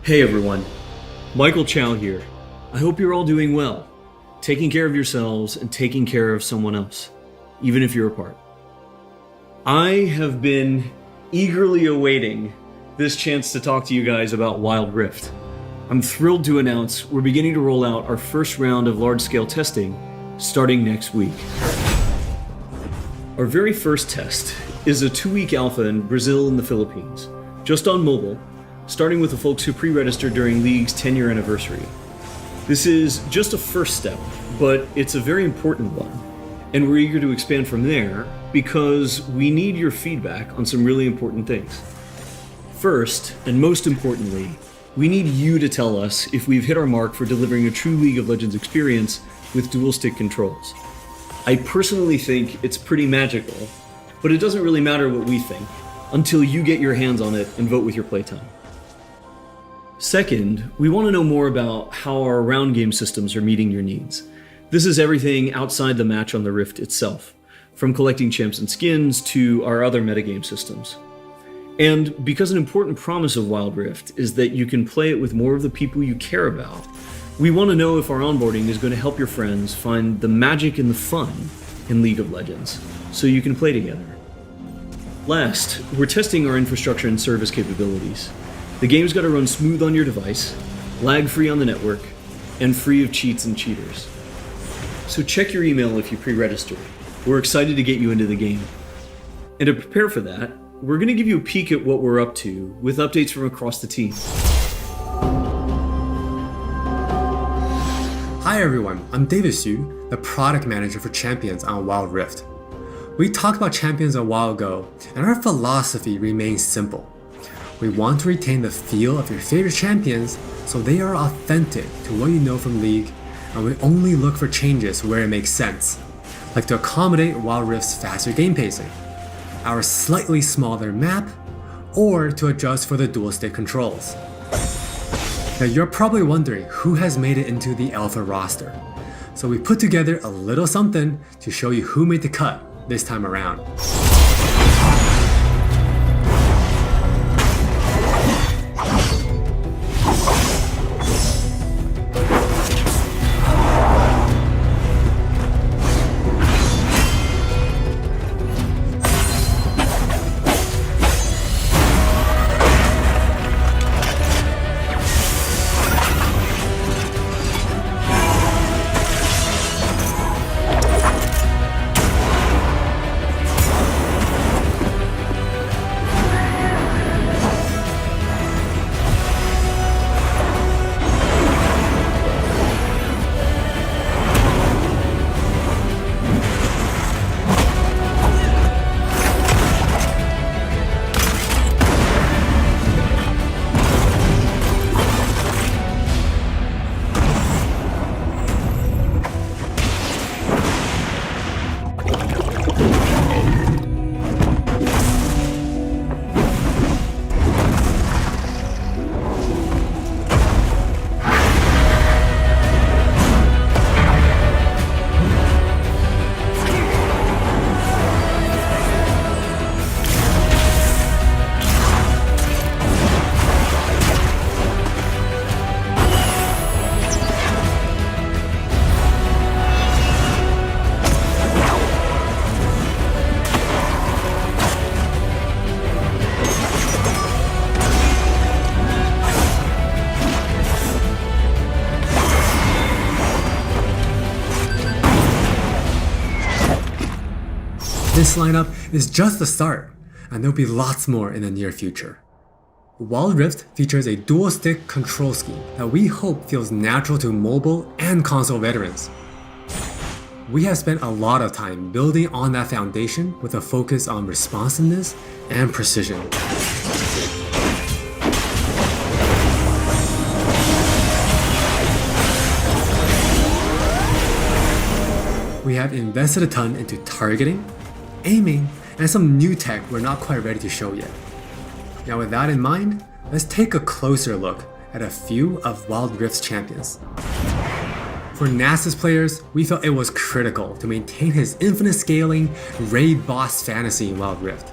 Hey everyone, Michael Chow here. I hope you're all doing well, taking care of yourselves and taking care of someone else, even if you're apart. I have been eagerly awaiting this chance to talk to you guys about Wild Rift. I'm thrilled to announce we're beginning to roll out our first round of large-scale testing starting next week. Our very first test is a 2-week alpha in Brazil and the Philippines, just on mobile, starting with the folks who pre-registered during League's 10-year anniversary. This is just a first step, but it's a very important one, and we're eager to expand from there because we need your feedback on some really important things. First, and most importantly, we need you to tell us if we've hit our mark for delivering a true League of Legends experience with dual-stick controls. I personally think it's pretty magical, but it doesn't really matter what we think until you get your hands on it and vote with your playtime. Second, we want to know more about how our round game systems are meeting your needs. This is everything outside the match on the Rift itself, from collecting champs and skins to our other metagame systems. And because an important promise of Wild Rift is that you can play it with more of the people you care about, we want to know if our onboarding is going to help your friends find the magic and the fun in League of Legends, so you can play together. Last, we're testing our infrastructure and service capabilities. The game's got to run smooth on your device, lag-free on the network, and free of cheats and cheaters. So check your email if you pre-register. We're excited to get you into the game. And to prepare for that, we're going to give you a peek at what we're up to with updates from across the team. Hi everyone, I'm David Xu, the product manager for Champions on Wild Rift. We talked about Champions a while ago, and our philosophy remains simple. We want to retain the feel of your favorite champions so they are authentic to what you know from League, and we only look for changes where it makes sense, like to accommodate Wild Rift's faster game pacing, our slightly smaller map, or to adjust for the dual stick controls. Now you're probably wondering who has made it into the alpha roster, so we put together a little something to show you who made the cut this time around. This lineup is just the start, and there'll be lots more in the near future. Wild Rift features a dual-stick control scheme that we hope feels natural to mobile and console veterans. We have spent a lot of time building on that foundation with a focus on responsiveness and precision. We have invested a ton into targeting, aiming, and some new tech we're not quite ready to show yet. Now with that in mind, let's take a closer look at a few of Wild Rift's champions. For Nasus players, we felt it was critical to maintain his infinite scaling raid boss fantasy in Wild Rift.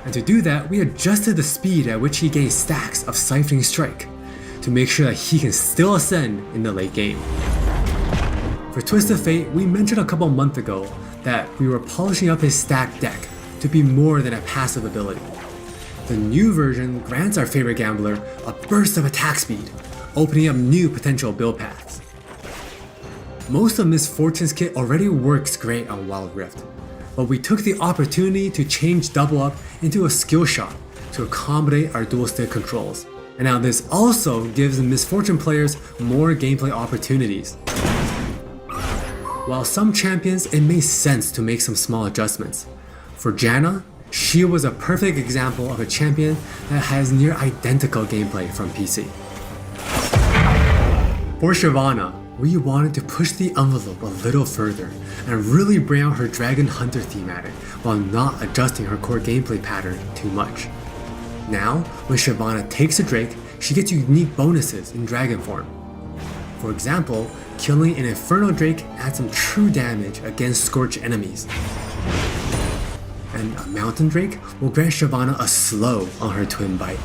And to do that, we adjusted the speed at which he gained stacks of Siphoning Strike, to make sure that he can still ascend in the late game. For Twist of Fate, we mentioned a couple months ago that we were polishing up his stacked deck to be more than a passive ability. The new version grants our favorite gambler a burst of attack speed, opening up new potential build paths. Most of Miss Fortune's kit already works great on Wild Rift, but we took the opportunity to change Double Up into a skill shot to accommodate our dual stick controls. And now this also gives the Miss Fortune players more gameplay opportunities. While some champions, it made sense to make some small adjustments. For Janna, she was a perfect example of a champion that has near identical gameplay from PC. For Shyvana, we wanted to push the envelope a little further and really bring out her Dragon Hunter thematic while not adjusting her core gameplay pattern too much. Now, when Shyvana takes a Drake, she gets unique bonuses in Dragon form. For example, killing an Infernal Drake adds some true damage against Scorch enemies. And a Mountain Drake will grant Shyvana a slow on her Twin Bite.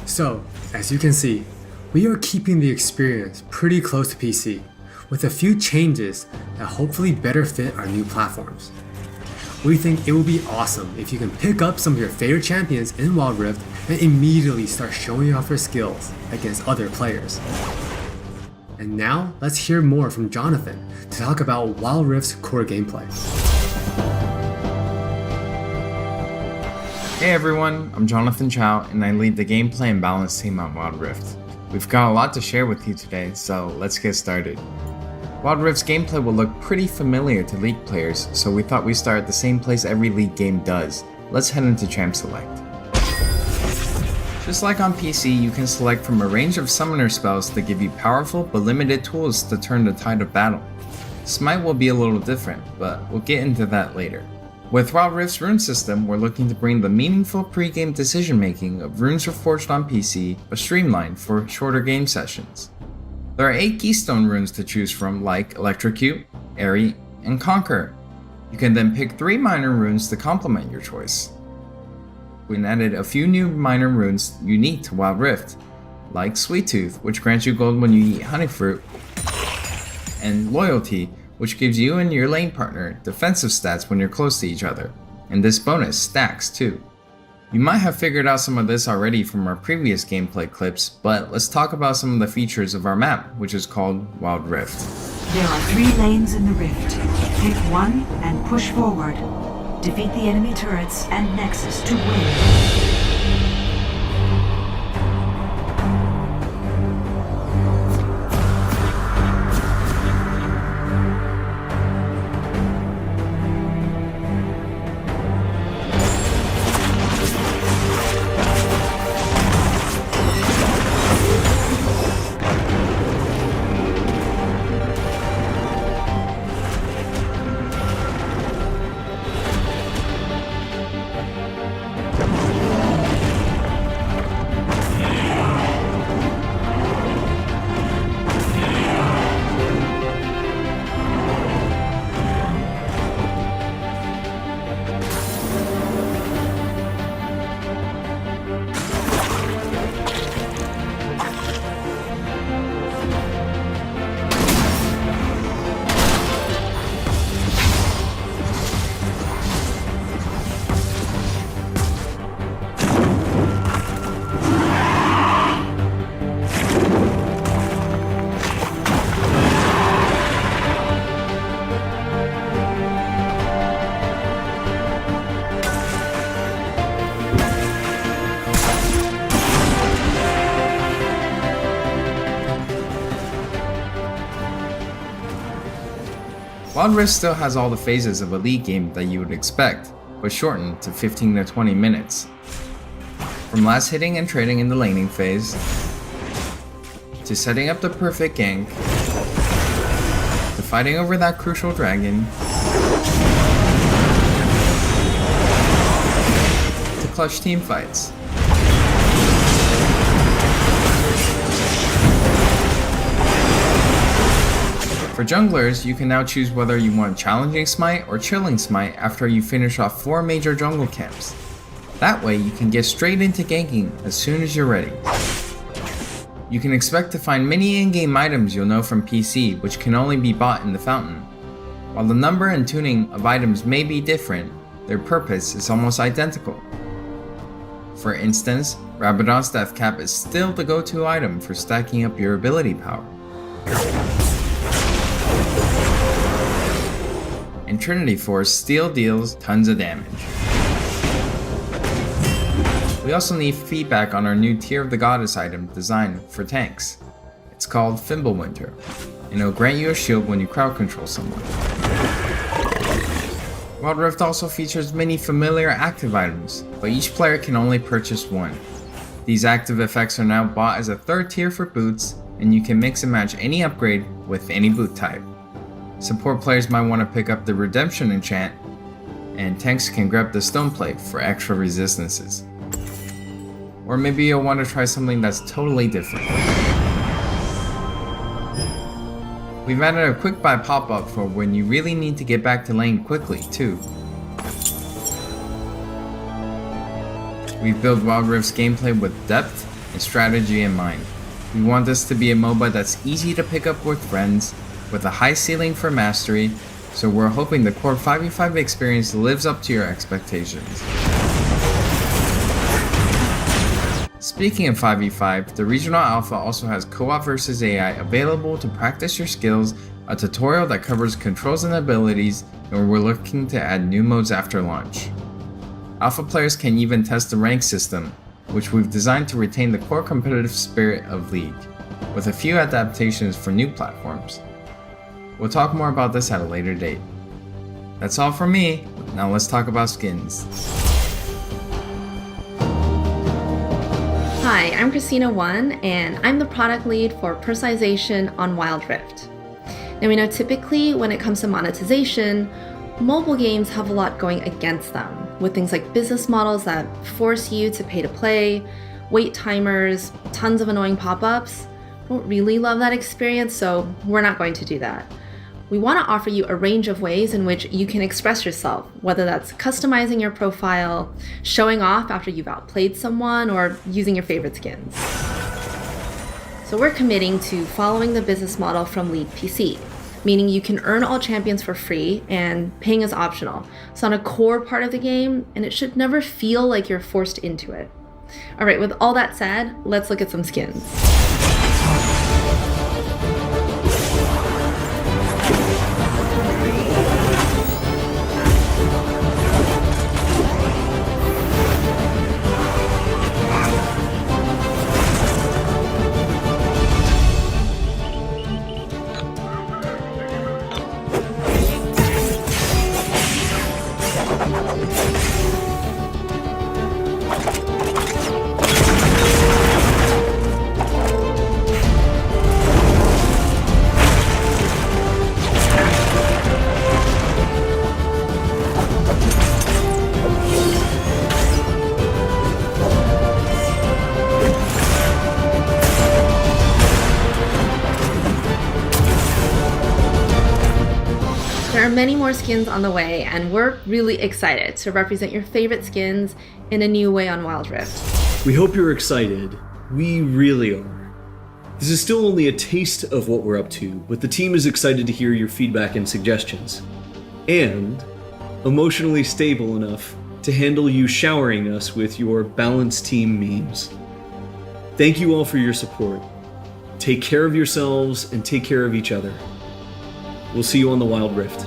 So, as you can see, we are keeping the experience pretty close to PC, with a few changes that hopefully better fit our new platforms. We think it will be awesome if you can pick up some of your favorite champions in Wild Rift and immediately start showing off your skills against other players. And now, let's hear more from Jonathan to talk about Wild Rift's core gameplay. Hey everyone, I'm Jonathan Chow and I lead the gameplay and balance team on Wild Rift. We've got a lot to share with you today, so let's get started. Wild Rift's gameplay will look pretty familiar to League players, so we thought we'd start at the same place every League game does. Let's head into Champ Select. Just like on PC, you can select from a range of summoner spells that give you powerful but limited tools to turn the tide of battle. Smite will be a little different, but we'll get into that later. With Wild Rift's rune system, we're looking to bring the meaningful pre-game decision making of runes reforged on PC, but streamlined for shorter game sessions. There are 8 keystone runes to choose from, like Electrocute, Airy, and Conquer. You can then pick 3 minor runes to complement your choice. We added a few new minor runes unique to Wild Rift, like Sweet Tooth, which grants you gold when you eat honey fruit, and Loyalty, which gives you and your lane partner defensive stats when you're close to each other, and this bonus stacks too. You might have figured out some of this already from our previous gameplay clips, but let's talk about some of the features of our map, which is called Wild Rift. There are 3 lanes in the rift. Pick one and push forward. Defeat the enemy turrets and nexus to win. Wild Rift still has all the phases of a League game that you would expect, but shortened to 15 to 20 minutes. From last hitting and trading in the laning phase, to setting up the perfect gank, to fighting over that crucial dragon, to clutch team fights. For junglers, you can now choose whether you want Challenging Smite or Chilling Smite after you finish off 4 major jungle camps. That way you can get straight into ganking as soon as you're ready. You can expect to find many in-game items you'll know from PC, which can only be bought in the fountain. While the number and tuning of items may be different, their purpose is almost identical. For instance, Rabadon's Death Cap is still the go-to item for stacking up your ability power. And Trinity Force still deals tons of damage. We also need feedback on our new Tear of the Goddess item designed for tanks. It's called Fimbulwinter, and it'll grant you a shield when you crowd control someone. Wild Rift also features many familiar active items, but each player can only purchase one. These active effects are now bought as a third tier for boots, and you can mix and match any upgrade with any boot type. Support players might want to pick up the Redemption enchant, and tanks can grab the Stone Plate for extra resistances. Or maybe you'll want to try something that's totally different. We've added a quick buy pop-up for when you really need to get back to lane quickly too. We've built Wild Rift's gameplay with depth and strategy in mind. We want this to be a MOBA that's easy to pick up with friends, with a high ceiling for mastery, so we're hoping the core 5v5 experience lives up to your expectations. Speaking of 5v5, the Regional Alpha also has co-op versus AI available to practice your skills, a tutorial that covers controls and abilities, and we're looking to add new modes after launch. Alpha players can even test the rank system, which we've designed to retain the core competitive spirit of League, with a few adaptations for new platforms. We'll talk more about this at a later date. That's all from me, now let's talk about skins. Hi, I'm Christina1, and I'm the product lead for personalization on Wild Rift. Now we know typically when it comes to monetization, mobile games have a lot going against them, with things like business models that force you to pay to play, wait timers, tons of annoying pop-ups. Don't really love that experience, so we're not going to do that. We want to offer you a range of ways in which you can express yourself, whether that's customizing your profile, showing off after you've outplayed someone, or using your favorite skins. So we're committing to following the business model from League PC, meaning you can earn all champions for free and paying is optional. It's not a core part of the game, and it should never feel like you're forced into it. All right, with all that said, let's look at some skins. There are many more skins on the way, and we're really excited to represent your favorite skins in a new way on Wild Rift. We hope you're excited. We really are. This is still only a taste of what we're up to, but the team is excited to hear your feedback and suggestions. And emotionally stable enough to handle you showering us with your balanced team memes. Thank you all for your support. Take care of yourselves and take care of each other. We'll see you on the Wild Rift.